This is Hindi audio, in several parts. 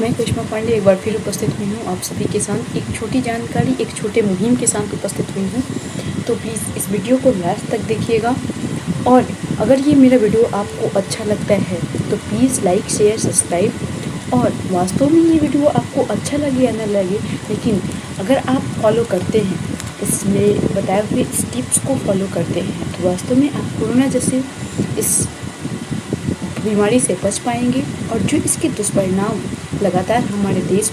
मैं करिश्मा पांडे एक बार फिर उपस्थित हुई हूँ आप सभी के साथ एक छोटी जानकारी, एक छोटे मुहिम के साथ उपस्थित हुई हूँ। तो प्लीज़ इस वीडियो को लास्ट तक देखिएगा और अगर ये मेरा वीडियो आपको अच्छा लगता है तो प्लीज़ लाइक, शेयर, सब्सक्राइब। और वास्तव में ये वीडियो आपको अच्छा लगे या ना लगे, लेकिन अगर आप फॉलो करते हैं, इसमें बताए हुए इस टिप्स को फॉलो करते हैं, तो वास्तव में आप कोरोना जैसे इस बीमारी से बच पाएंगे। और जो इसके दुष्परिणाम लगातार हमारे देश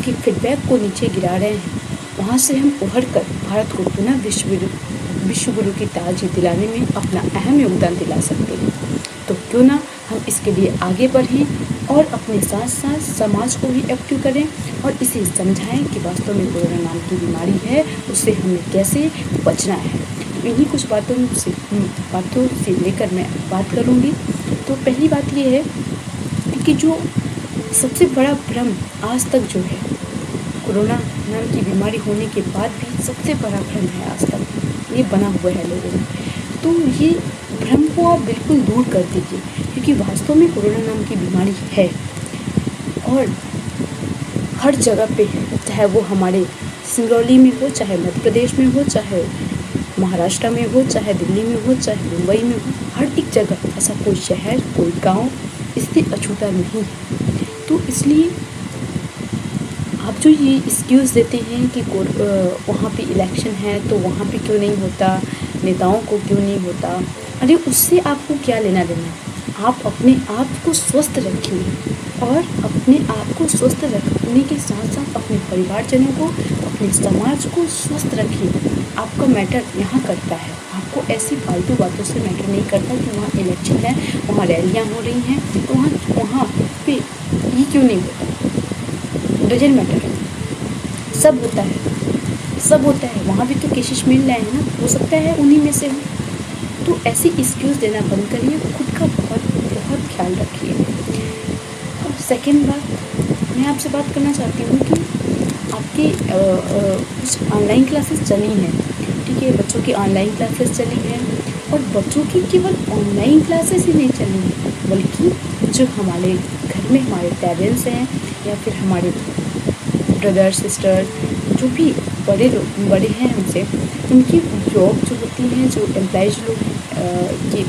के फीडबैक को नीचे गिरा रहे हैं, वहाँ से हम उभर कर भारत को पुनः विश्व गुरु की ताज दिलाने में अपना अहम योगदान दिला सकते हैं। तो क्यों ना हम इसके लिए आगे बढ़ें और अपने साथ साथ समाज को भी एक्टिव करें और इसे समझाएं कि वास्तव में कोरोना नाम की बीमारी है, उससे हमें कैसे बचना है। इन्हीं कुछ बातों से लेकर मैं बात करूँगी। तो पहली बात ये है कि जो सबसे बड़ा भ्रम आज तक जो है, कोरोना नाम की बीमारी होने के बाद भी सबसे बड़ा भ्रम है आज तक ये बना हुआ है लोगों में। तो ये भ्रम को आप बिल्कुल दूर कर दीजिए, क्योंकि वास्तव में कोरोना नाम की बीमारी है और हर जगह पे, चाहे वो हमारे सिंगरौली में हो, चाहे मध्य प्रदेश में हो, चाहे महाराष्ट्र में हो, चाहे दिल्ली में हो, चाहे मुंबई में हो, हर एक जगह ऐसा कोई शहर, कोई गांव इससे अछूता नहीं है। तो इसलिए आप जो ये एक्सक्यूज़ देते हैं कि वहाँ पे इलेक्शन है तो वहाँ पे क्यों नहीं होता, नेताओं को क्यों नहीं होता, अरे उससे आपको क्या लेना देना। आप अपने आप को स्वस्थ रखिए और अपने आप को स्वस्थ रखने के साथ साथ अपने परिवारजनों को, अपने समाज को स्वस्थ रखिए। आपका मैटर यहाँ करता है, आपको ऐसी फालतू बातों से मैटर नहीं करता कि वहाँ इलेक्शन है, वहाँ रैलियाँ हो रही हैं, तो वहाँ पे ये क्यों नहीं होता। डजंट मैटर, सब होता है, वहाँ भी तो केसेस मिल रहे हैं ना, हो सकता है उन्हीं में से हो। तो ऐसी एक्सक्यूज़ देना बंद करिए, खुद का बहुत ख्याल रखिए। और सेकेंड बात मैं आपसे बात करना चाहती हूँ कि आपकी कुछ ऑनलाइन क्लासेस चली हैं, ठीक है, बच्चों की ऑनलाइन क्लासेस चली हैं और बच्चों की केवल ऑनलाइन क्लासेस ही नहीं चली हैं, बल्कि जो हमारे घर में हमारे पेरेंट्स हैं या फिर हमारे ब्रदर सिस्टर जो भी बड़े हैं हमसे, उनकी जॉब जो होती हैं, जो एम्प्लॉइज लोग के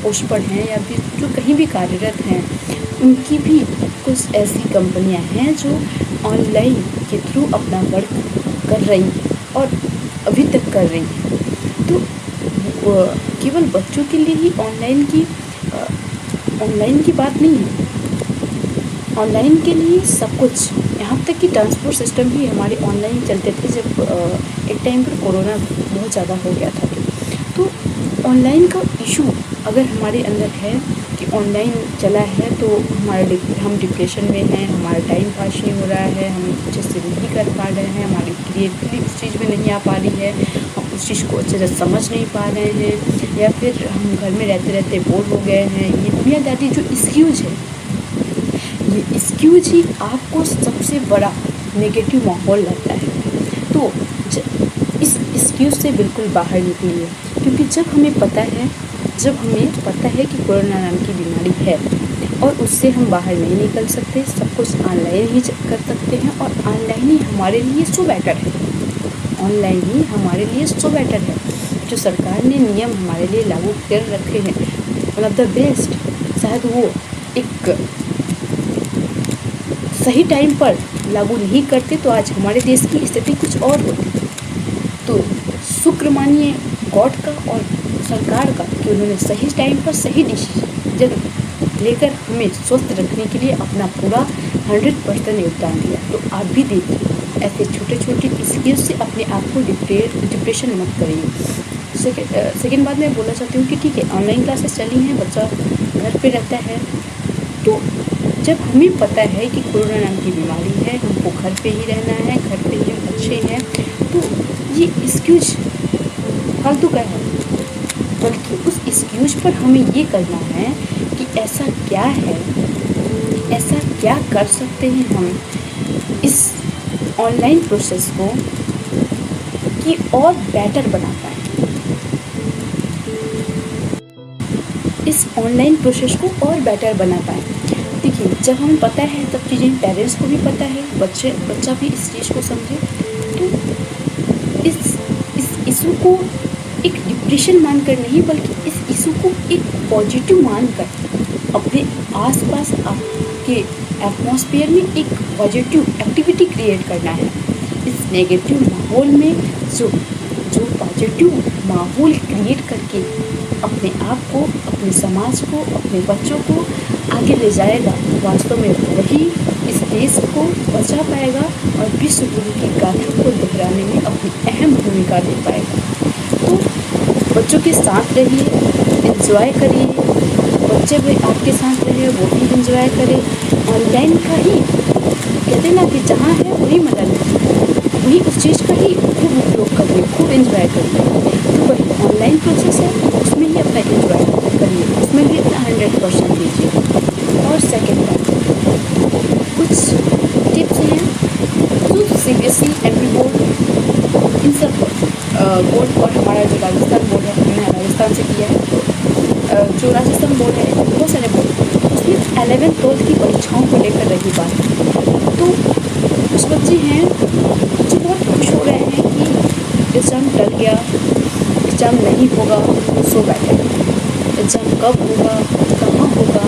पोस्ट पर हैं या फिर जो कहीं भी कार्यरत हैं, उनकी भी कुछ ऐसी कंपनियां हैं जो ऑनलाइन के थ्रू अपना वर्क कर रही हैं और अभी तक कर रही हैं। तो केवल बच्चों के लिए ही ऑनलाइन की बात नहीं है, ऑनलाइन के लिए सब कुछ, यहाँ तक कि ट्रांसपोर्ट सिस्टम भी हमारे ऑनलाइन चलते थे जब एक टाइम पर कोरोना बहुत ज़्यादा हो गया था। तो ऑनलाइन का इशू अगर हमारे अंदर है कि ऑनलाइन चला है तो हम डिप्रेशन में हैं, हमारा टाइम पास नहीं हो रहा है, हम अच्छे से नहीं कर पा रहे हैं, हमारी क्रिएटिविटी उस चीज़ में नहीं आ पा रही है, हम उस चीज़ को अच्छे से समझ नहीं पा रहे हैं, या फिर हम घर में रहते रहते बोर हो गए हैं, ये बुनियादी जो एक्सक्यूज़ है, ये एक्सक्यूज ही आपको सबसे बड़ा नेगेटिव माहौल लगता है। तो इस एक्सक्यूज से बिल्कुल बाहर निकलिए, क्योंकि जब हमें पता है कि कोरोना नाम की बीमारी है और उससे हम बाहर नहीं निकल सकते, सब कुछ ऑनलाइन ही कर सकते हैं और ऑनलाइन ही हमारे लिए सो बेटर है, ऑनलाइन ही हमारे लिए सो बेटर है। जो सरकार ने नियम हमारे लिए लागू कर रखे हैं, वन ऑफ द बेस्ट, शायद वो एक सही टाइम पर लागू नहीं करते तो आज हमारे देश की स्थिति कुछ और होती। तो शुक्र मानिए गॉड का और सरकार का कि उन्होंने सही टाइम पर सही डिसीजन लेकर हमें स्वस्थ रखने के लिए अपना पूरा 100% योगदान दिया। तो आप भी देखिए, ऐसे छोटे छोटे एक्सक्यूज से अपने आप को डिप्रेशन मत करिए। सेकेंड बात मैं बोलना चाहती हूँ कि ठीक है, ऑनलाइन क्लासेस चली हैं, बच्चा घर पे रहता है, तो जब हमें पता है कि कोरोना नाम की बीमारी है, हमको घर पे ही रहना है, घर पे ही हम अच्छे हैं, तो ये एक्सक्यूज फालतू का है, बल्कि उस एक्सक्यूज पर हमें ये करना है कि ऐसा क्या है, ऐसा क्या कर सकते हैं हम इस ऑनलाइन प्रोसेस को कि और बेटर बना पाएँ, इस ऑनलाइन प्रोसेस को और बेटर बना पाएँ। देखिए, जब हमें पता है तब चीज़ें पेरेंट्स को भी पता है, बच्चा भी इस चीज़ को समझे, तो इस इशू को एक डिप्रेशन मानकर नहीं, बल्कि इस इशू को एक पॉजिटिव मानकर अपने आसपास आपके एटमॉस्फेयर में एक पॉजिटिव एक्टिविटी क्रिएट करना है। इस नेगेटिव माहौल में जो पॉजिटिव माहौल क्रिएट करके अपने आप को, अपने समाज को, अपने बच्चों को आगे ले जाएगा, वास्तव में वही इस देश को बचा पाएगा और विश्व गुरु की गाथा को दोहराने में अपनी अहम भूमिका दे पाएगा। तो बच्चों के साथ रहिए, एंजॉय करिए, बच्चे भी आपके साथ रहे, वो भी एंजॉय करें। ऑनलाइन का ही कहते ना कि जहाँ है वही मजा लें, वही उस चीज़ का ही खूब उपयोग करिए, खूब एंजॉय करिए। तो वही ऑनलाइन प्रोसेस है, उसमें ही अपना एंजॉय करिए, उसमें भी अपना 100% दीजिए। और सेकेंड बात, कुछ टिप्स हैं जो CBSE, MP बोर्ड, इन सब बोर्ड और हमारा जो राजस्थान बोर्ड है, हमने राजस्थान से किया है, जो राजस्थान बोर्ड है, बहुत सारे बोर्ड, उसमें 11th-12th की परीक्षाओं को लेकर रही बात, तो कुछ बच्चे हैं जो बहुत खुश हो रहे हैं कि एग्ज़ाम टल गया, एग्ज़ाम नहीं होगा, सो बैठे। एग्ज़ाम कब होगा, कहाँ होगा,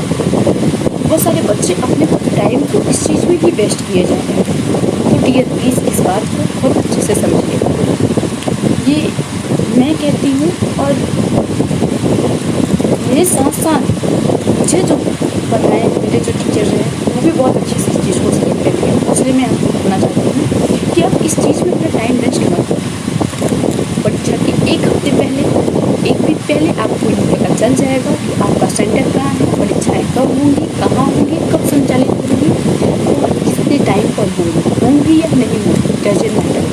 बहुत सारे बच्चे अपने टाइम को इस चीज़ में ही वेस्ट किए जा रहे हैं। तो डियर प्लीज़ इस बात को बहुत अच्छे से समझिएगा। ये मैं कहती हूँ, और मेरे साथ साथ मुझे जो पढ़ाए मेरे जो टीचर हैं वो भी बहुत अच्छे से इस चीज़ को सीख लेते हैं। इसलिए मैं आपको बताना चाहती हूँ कि आप इस चीज़ में अपना टाइम वेस्ट मत करो। परीक्षा के एक हफ्ते पहले, एक वीक पहले आपको ये पता चल जाएगा कि आपका सेंटर कहाँ है, परीक्षाएँ कब होंगी, कहाँ होंगी, कब संचालित होंगी और कितने टाइम पर होंगी या नहीं होंगी, डजंट मैटर।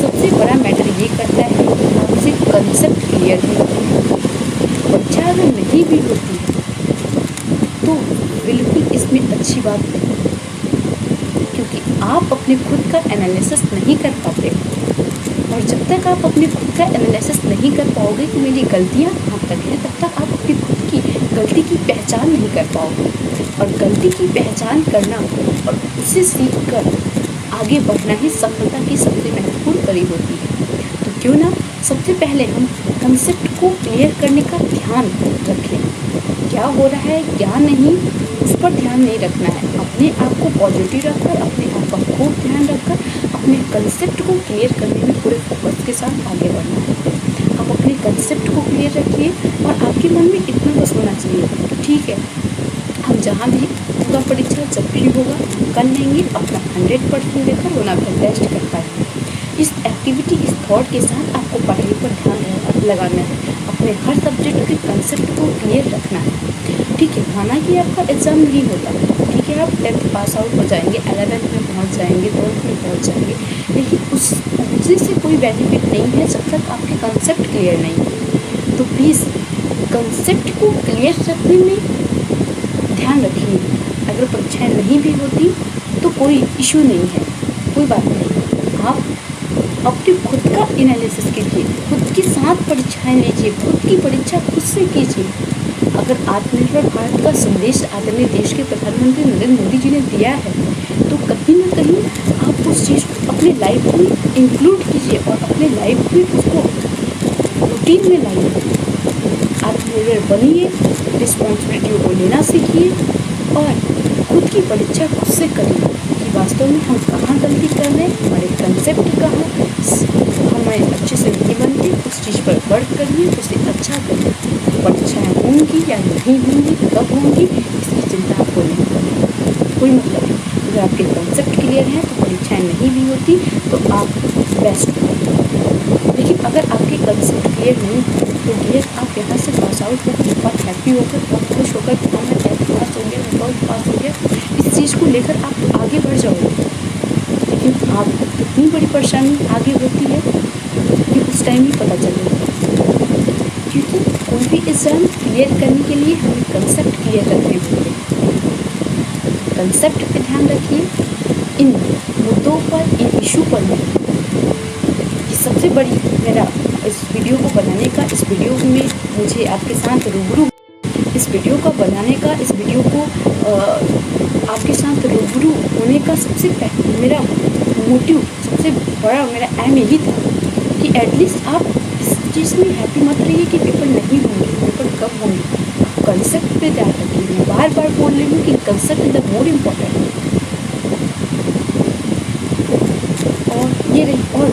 सबसे बड़ा मैटर ये करता है कि आपसे कंसेप्ट क्लियर नहीं होता। परीक्षा अगर नहीं भी होती है तो बिल्कुल इसमें अच्छी बात नहीं, क्योंकि आप अपने खुद का एनालिसिस नहीं कर पाते, और जब तक आप अपने खुद का एनालिसिस नहीं कर पाओगे कि मेरी गलतियाँ कहाँ तक हैं, तब तक आप अपनी खुद की गलती की पहचान नहीं कर पाओगे। और गलती की पहचान करना और उससे सीख कर आगे बढ़ना ही सफलता की सबसे महत्वपूर्ण कड़ी होती है। तो क्यों ना सबसे पहले हम कंसेप्ट को क्लियर करने का ध्यान रखें। क्या हो रहा है क्या नहीं, उस पर ध्यान नहीं रखना है। अपने आप को पॉजिटिव रखकर, अपने आप का खूब ध्यान रखकर अपने कंसेप्ट को क्लियर करने में पूरे फोकस के साथ आगे बढ़ना है। आप अपने कंसेप्ट को क्लियर रखिए और आपके मन में इतना बस होना चाहिए, ठीक है हम जहाँ भी होगा परीक्षा, जब भी होगा कर लेंगे, अपना 100% देकर होना अपना बेस्ट कर पाएंगे। इस एक्टिविटी, इस थॉट के साथ आपको पढ़ाई पर ध्यान लगाना है, अपने हर सब्जेक्ट के कंसेप्ट को क्लियर रखना है, ठीक है। माना कि आपका एग्ज़ाम नहीं होता, ठीक है, आप 10th पास आउट हो जाएंगे, 11th में पहुंच जाएंगे, 12th में पहुंच जाएंगे, लेकिन उससे कोई बेनिफिट नहीं है जब तक आपके कंसेप्ट क्लियर नहीं है। तो प्लीज़ कंसेप्ट को क्लियर रखने में ध्यान रखिए। अगर परीक्षाएँ नहीं भी होती तो कोई इशू नहीं है, कोई बात नहीं, आप अपने खुद का एनालिसिस कीजिए, खुद के साथ परीक्षाएँ लीजिए, खुद की परीक्षा खुद से कीजिए। अगर आत्मनिर्भर भारत का संदेश आदरणीय देश के प्रधानमंत्री नरेंद्र मोदी जी ने दिया है, तो कहीं ना कहीं आप उस चीज़ को अपने लाइफ में इंक्लूड कीजिए और अपने लाइफ में उसको रूटीन में लाइए। आत्मनिर्भर बनिए, रिस्पॉन्सिबिलिटी को लेना सीखिए और खुद की परीक्षा खुद से करिए कि वास्तव में हम कहाँ गलती कर रहे हैं, हमारे कंसेप्ट कहाँ हमें अच्छे से नहीं बनते, उस चीज़ पर वर्क करिए, उसे अच्छा करिए। परीक्षाएँ होंगी या नहीं होंगी, कब होंगी, इसकी चिंता आपको नहीं करनी, कोई मतलब नहीं। अगर आपके कंसेप्ट क्लियर हैं तो परीक्षाएँ नहीं भी होती तो आप बेस्ट हो। लेकिन अगर आपके कंसेप्ट क्लियर नहीं है तो डियर आप यहाँ से पास आउट होकर बहुत हैप्पी होकर, बहुत खुश होकर कि हाँ मैं 10th पास हो गया, मैं 12th पास हो गया, इस चीज़ को लेकर आप आगे बढ़ जाओगे। लेकिन आपको कितनी बड़ी परेशानी आगे होती है कि उस टाइम ही पता चलेगा, क्योंकि कोई भी एग्ज़ाम क्लियर करने के लिए हमें कंसेप्ट क्लियर रखने होंगे। कंसेप्ट पे ध्यान रखिए, इन मुद्दों पर, इन इशू पर नहीं। सबसे बड़ी मेरा इस वीडियो को बनाने का, इस वीडियो में मुझे आपके साथ रूबरू इस वीडियो का बनाने का, इस वीडियो को आपके साथ रूबरू होने का मेरा मोटिव, सबसे बड़ा मेरा एम यही था कि एटलीस्ट आप इस चीज़ में हैप्पी मत रहिए कि पेपर नहीं होंगे, पेपर कब होंगे। कंसेप्ट पे ध्यान रखिए। मैं बार बार बोल रही हूँ कि concept is the more important. और ये रही, और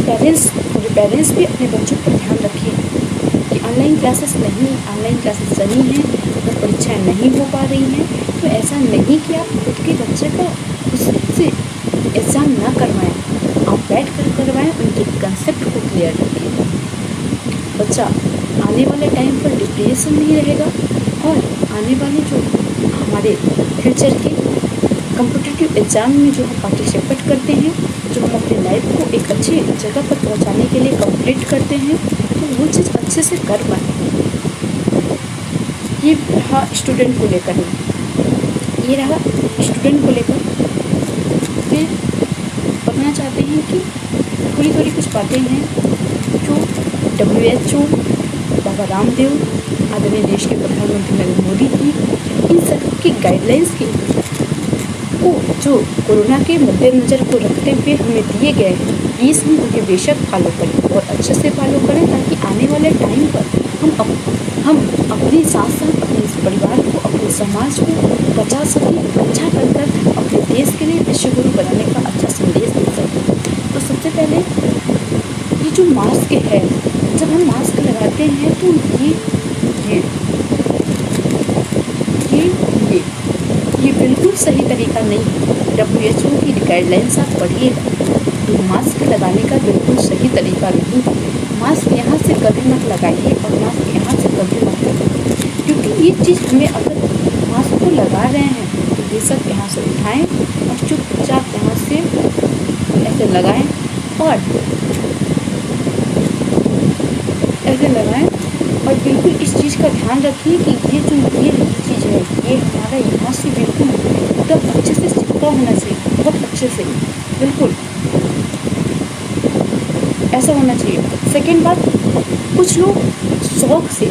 पेरेंट्स भी अपने बच्चों पर ध्यान रखिए कि ऑनलाइन क्लासेस चली हैं, अगर परीक्षाएँ नहीं हो पा रही हैं तो ऐसा नहीं कि आप खुद के बच्चे का उससे एग्ज़ाम ना करवाएं, आप बैठ कर करवाएं, उनके कंसेप्ट को क्लियर रखिए। बच्चा आने वाले टाइम पर डिप्रेशन नहीं रहेगा और आने वाले जो हमारे फ्यूचर के कॉम्पिटिटिव एग्ज़ाम में जो हम पार्टिसिपेट करते हैं, जो हम अपने लाइफ को एक अच्छी जगह पर पहुंचाने के लिए कंप्लीट करते हैं, तो वो चीज़ अच्छे से कर पाएँ। ये रहा स्टूडेंट को लेकर फिर बताना चाहते हैं कि थोड़ी कुछ बातें हैं जो WHO, बाबा रामदेव, आदरणीय देश के प्रधानमंत्री नरेंद्र मोदी की इन सब की गाइडलाइंस को जो कोरोना के मद्देनज़र को रखते हुए हमें दिए गए हैं, प्लीज़ हम उन्हें बेशक फॉलो करें और अच्छे से फॉलो करें, ताकि आने वाले टाइम पर हम अपने साथ साथ अपने परिवार को, अपने समाज को बचा सकें, अच्छा कर अपने देश के लिए विश्वगुरु बनाने का अच्छा संदेश दे सकें। तो सबसे पहले ये जो मास्क है, जब हम मास्क लगाते हैं तो ये बिल्कुल सही तरीका नहीं है। WHO की गाइडलाइंस आप पढ़िएगा, ये मास्क लगाने का बिल्कुल सही तरीका नहीं है। मास्क यहाँ से कभी मत लगाइए और मास्क यहाँ से कभी मत लगाइए, क्योंकि ये चीज़ हमें, अगर मास्क को लगा रहे हैं तो ये सब यहाँ से उठाएं और चुपचाप यहाँ से ऐसे लगाएं और बिल्कुल इस चीज़ का ध्यान रखिए कि ये चीज़ है, ये हमारा यहाँ से बिल्कुल एकदम अच्छे से चिपका होना चाहिए, बहुत अच्छे से, बिल्कुल ऐसा होना चाहिए। सेकेंड बात, कुछ लोग शौक से,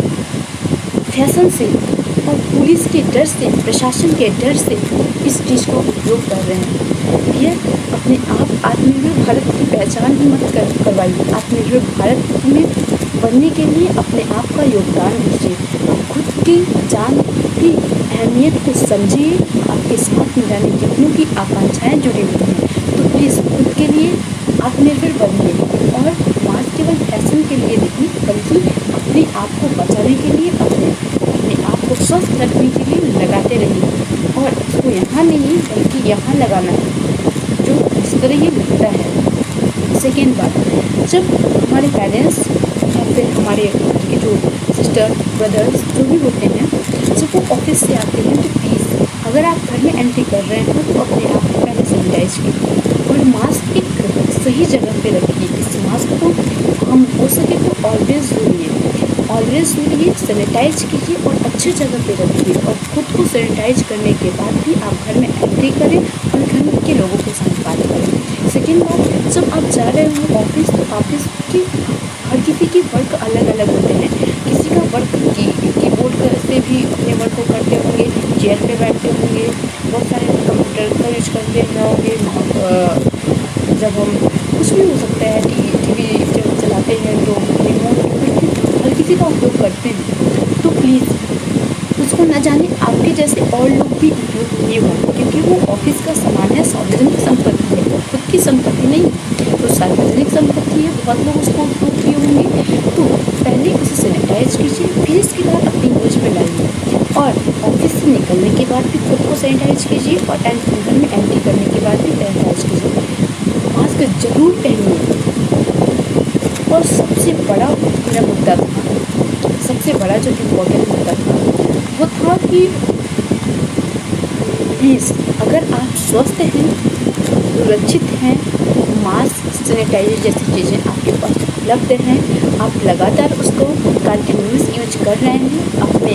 फैशन से और पुलिस के डर से, प्रशासन के डर से इस चीज़ को उपयोग कर रहे हैं। ये अपने आप आत्मनिर्भर भारत की पहचान ही मत करवाइए। आत्मनिर्भर भारत में बनने के लिए अपने आप का योगदान दीजिए। आप खुद की जान की अहमियत को समझिए। आपके साथ में जाने जितनों की आकांक्षाएँ जुड़ी हुई हैं, तो प्लीज़ खुद के लिए आत्मनिर्भर बनिए और मास्क केवल फैशन के लिए नहीं, बल्कि अपने आप को बचाने के लिए, अपने आप को स्वस्थ रखने के लिए लगाते रहिए। और इसको यहाँ नहीं बल्कि यहाँ लगाना है, जो इस तरह ही लगता है। सेकेंड बात, जब हमारे पेरेंट्स या फिर हमारे घर के जो सिस्टर ब्रदर्स जो भी होते हैं, जब वो ऑफिस से आते हैं, तो प्लीज़ अगर आप घर में एंट्री कर रहे हैं तो अपने आप को पहले सैनिटाइज कीजिए और मास्क एक सही जगह पे रखिए। इस मास्क को हम हो सके तो ऑलवेज धुलिए, सैनिटाइज कीजिए और अच्छी जगह पे रखिए। और खुद को सैनिटाइज करने के बाद भी आप घर में एंट्री करें और घर के लोगों के साथ बात करें। सेकेंड बात, जब आप जा रहे हो ऑफिस, तो ऑफिस की हर किसी की वर्क अलग अलग होते हैं। किसी का वर्क कीबोर्ड से भी अपने वर्क को करते होंगे, चेयर पे बैठते होंगे, बहुत सारे कंप्यूटर का यूज करते होंगे। जब हम कुछ भी हो सकता है, टीवी जब चलाते हैं तो रिमोट हर किसी का उपयोग करते हैं। तो प्लीज़ उसको न जाने आपके जैसे और लोग भी उपयोग किए हों, क्योंकि वो ऑफिस का सामान है, सार्वजनिक संपत्ति है, वो खुद की संपत्ति नहीं, तो सार्वजनिक संपत्ति है, बहुत लोग उसको उपयोग किए होंगे। तो पहले उसे सैनिटाइज कीजिए, फिर इसके बाद अपनी यूज में लाइए और ऑफिस से निकलने के बाद भी खुद को सैनिटाइज कीजिए और घर में एंट्री करने के बाद भी सैनिटाइज कीजिए। मास्क जरूर पहनिए। और सबसे बड़ा मेरा मुद्दा था, सबसे बड़ा जो इम्पोर्टेंट मुद्दा था वो था कि प्लीज़ अगर आप स्वस्थ हैं, सुरक्षित हैं, मास्क, सैनिटाइजर जैसी चीज़ें आपके पास उपलब्ध हैं, आप लगातार उसको कंटिन्यूस यूज कर रहे हैं, अपने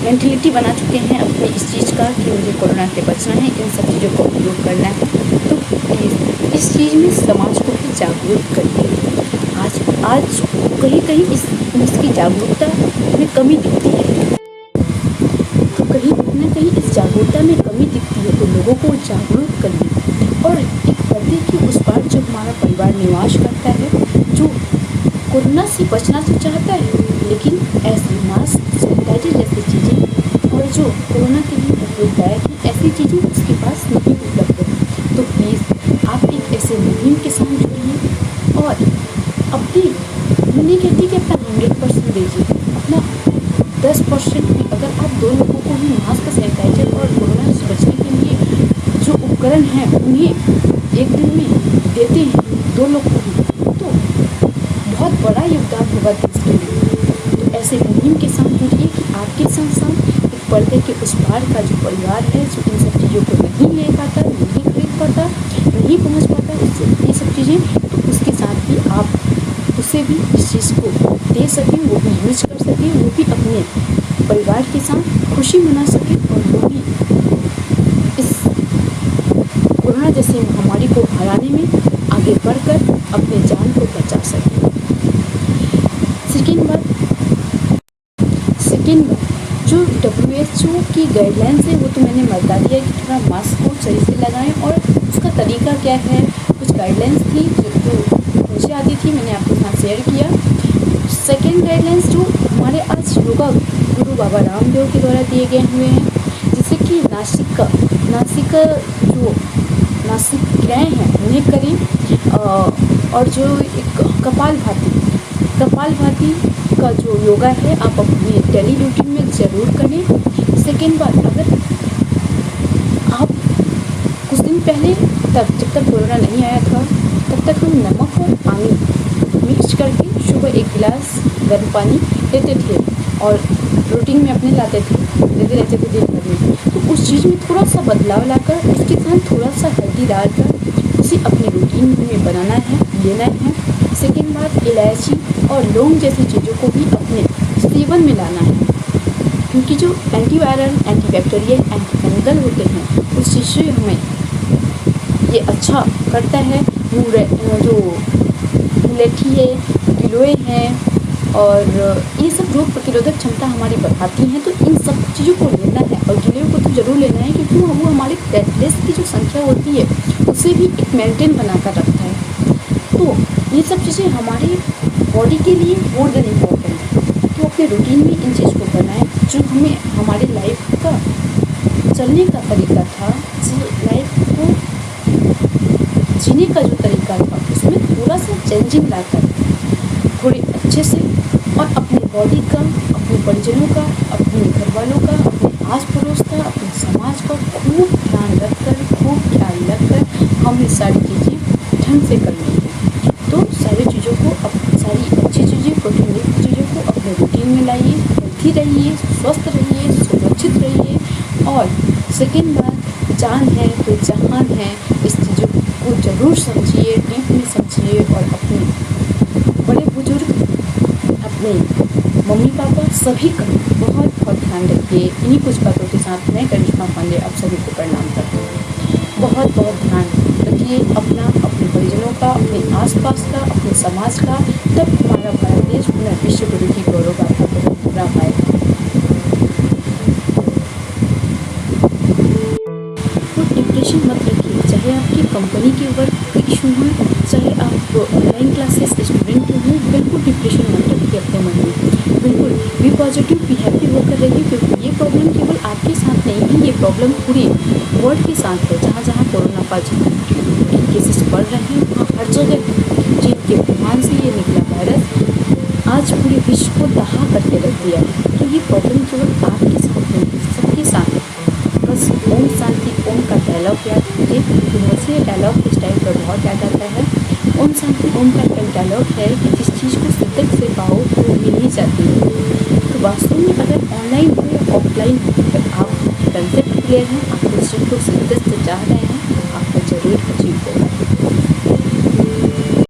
मेंटलिटी बना चुके हैं अपने इस चीज़ का कि मुझे कोरोना से बचना है, इन सब चीज़ों का उपयोग करना है, तो प्लीज़ इस चीज़ में समाज को भी जागरूक करिए। आज कहीं इसकी जागरूकता में कमी दिखती है। जागरूकता में कमी दिखती है तो लोगों को जागरूक करिए। और एक पर्दे के उस पार जो हमारा परिवार निवास करता है, जो कोरोना से बचना तो चाहता है लेकिन ऐसे मास्क, सैनिटाइजर जैसी चीज़ें और जो कोरोना के लिए उपयोगदायक है ऐसी चीज़ें उसके पास नहीं उपलब्ध है। तो प्लीज़ आप एक ऐसे मुहिम के साथ जुड़िए और अपनी, मैं नहीं कहती कि अपना 100% दीजिए, अपना 10% भी, अगर आप 2 लोगों को भी मास्क, सैनिटाइजर और कोरोना से बचने के लिए जो उपकरण हैं उन्हें एक दिन में देते हैं 2 लोग को भी, तो बहुत बड़ा योगदान होगा देश के लिए। तो ऐसे मुहिम के साथ जुड़िए कि आपके साथ साथ एक पर्दे के उस पार का जो परिवार है, जो इन सब चीज़ों को नहीं ले पाता, नहीं खरीद पाता, नहीं पहुंच पाता ये सब चीज़ें, तो उसके साथ भी आप उसे भी इस चीज़ को दे सकें, वो भी यूज कर सकें, वो भी अपने परिवार के साथ खुशी मना सकें और वो भी इस कोरोना जैसी महामारी को हराने में आगे बढ़कर अपने जान को बचा सकें। सेकेंड बात जो WHO की गाइडलाइंस है वो तो मैंने बता दिया कि थोड़ा मास्क को सही से लगाएं और उसका तरीका क्या है। कुछ गाइडलाइंस थी जो मुझे आती थी, मैंने आपके साथ शेयर किया। सेकेंड गाइडलाइंस जो हमारे आज योगा गुरु बाबा रामदेव के द्वारा दिए गए हुए हैं, जैसे कि नासिक क्रियाएँ हैं उन्हें करें और जो एक कपालभाति का जो योगा है आप अपने डेली रूटीन में ज़रूर करें। सेकेंड बात, अगर आप कुछ दिन पहले तक, जब तक कोरोना नहीं आया था, तब तक हम नमक और पानी मिक्स करके सुबह 1 गिलास गर्म पानी लेते थे और रूटीन में अपने लेते रहते थे दिन भर में। तो उस चीज़ में थोड़ा सा बदलाव लाकर उसके साथ थोड़ा सा हल्दी डालकर उसे अपने रूटीन में बनाना है, लेना है। सेकेंड बात, इलायची और लौंग जैसी चीज़ों को भी अपने सेवन में लाना है, क्योंकि जो एंटीवायरल, एंटीबैक्टीरियल, एंटीफंगल होते हैं उस चीज़ से हमें ये अच्छा करता है। जो मुलेठी है, गिलोय है और ये सब रोग प्रतिरोधक क्षमता हमारी बढ़ाती हैं, तो इन सब चीज़ों को लेना है। और गिलोय को तो ज़रूर लेना है क्योंकि वो हमारे प्लेटलेट्स की जो संख्या होती है उसे भी एक मेंटेन बनाकर रखता है। तो ये सब चीज़ें हमारी बॉडी के लिए मोर देन इम्पोर्टेंट है। तो अपने रूटीन में इन चीज़ को बनाएं जो हमें हमारे लाइफ का चलने का तरीका था, लाइफ को जीने का जो तरीका था उसमें थोड़ा सा चेंजिंग लाकर थोड़े अच्छे से और अपनी बॉडी का, अपने परिजनों का, अपने घर वालों का, अपने आस पड़ोस का, अपने समाज का खूब ध्यान रखकर, खूब ख्याल रखकर हम ये सारी चीज़ें ढंग से करनी है। तो सारी चीज़ों को, सारी अच्छी चीज़ें, प्रोटीन युक्त चीज़ों को अपने रूटीन में लाइए, हेल्थी रहिए, स्वस्थ रहिए, सुरक्षित रहिए। और सेकेंड बात, जान है तो जहान है, इस चीज़ों को ज़रूर समझिए, डीप में समझिए और अपने बड़े बुजुर्ग, अपने मम्मी पापा सभी का बहुत बहुत ध्यान रखिए। इन्हीं कुछ बातों के साथ मैं करिश्मा पांडे आप सभी को प्रणाम करती हूँ। बहुत बहुत ध्यान रखिए अपना, अपने परिजनों का, अपने आसपास का, अपने समाज का, तब हमारा भारत देश पुनः विश्व गुरु की गौरव गाथा को पूरा पाएगा। तो डिप्रेशन मत रखिए, चाहे आपकी कंपनी के वर्क इशू हो, चाहे आप ऑनलाइन क्लासेस स्टूडेंट हो, बिल्कुल डिप्रेशन मत रखिए अपने मन में। बिल्कुल बी पॉजिटिव, बी हैप्पी होकर रहिए, क्योंकि ये प्रॉब्लम केवल आपके साथ नहीं है, ये प्रॉब्लम पूरे वर्ल्ड के साथ है। जहाँ जहाँ कोरोना पॉजिटिव केसेस बढ़ रहे हैं वहाँ हर जगह चीन के वुहान से ये निकला वायरस आज पूरे विश्व को दहा करके रख दिया है। तो ये प्रॉब्लम केवल आपके साथ नहीं, सबके साथ है। बस ओम शांति ओम का डायलॉग याद कीजिए, तो मुझे डायलॉग इस टाइम पर बहुत याद आता है। ओम शांति ओम का एक डायलॉग है कि जिस चीज़ को शिद्दत से पाओ वो मिल ही जाती है। तो वास्तव में अगर ऑनलाइन हो या ऑफलाइन हो, अगर आप कंसेप्ट क्लियर हैं, आप उस चीज़ को शिद्दत से चाह रहे हैं, तो आपको ज़रूर अचीव होगा।